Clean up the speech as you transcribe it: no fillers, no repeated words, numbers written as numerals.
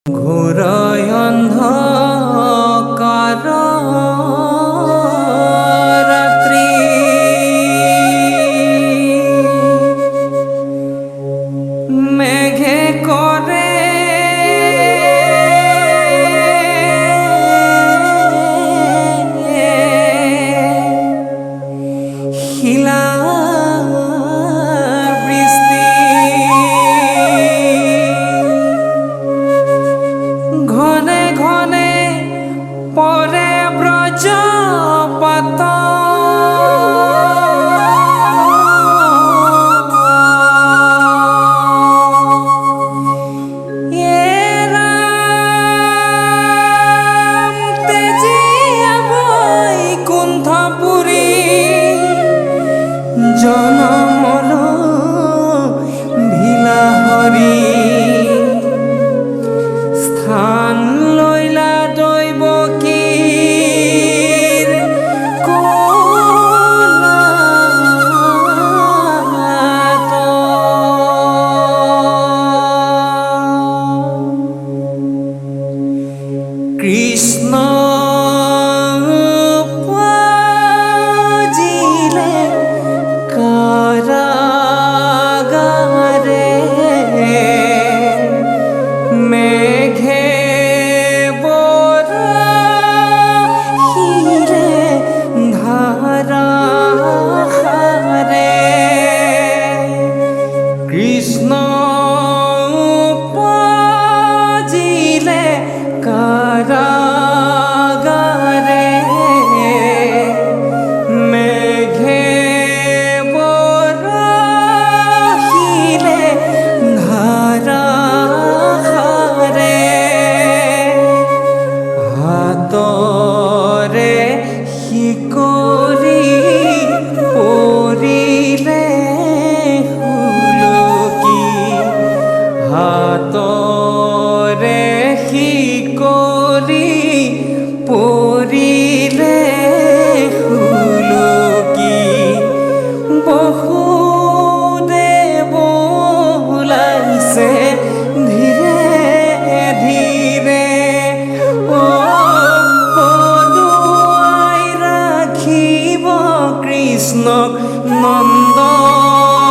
ঘোরয় অন্ধকার রাত্রি, মেঘে করে হিলা ঘনে ঘনে পরে ব্রজপাত, বৈকুণ্ঠপুরী জনমল ভিলা হরি স্থান লইলা দৈবকীর কোলাহত। কৃষ্ণ পাজিলে কারাগারে, মেঘে বরাহিলে ধারাহারে। কৃষ্ণ পাজিলে কারাগারে, মেঘে বরাহিলে ধারাহারে। হাতরে শিকলি পৰিলে হুলকি, হাতরে শিকলি পৰিলে হুলকি। বহুদেৱ ওলাইছে ধীৰে ধীৰে, পদুৱাই ৰাখিব কৃষ্ণক নন্দন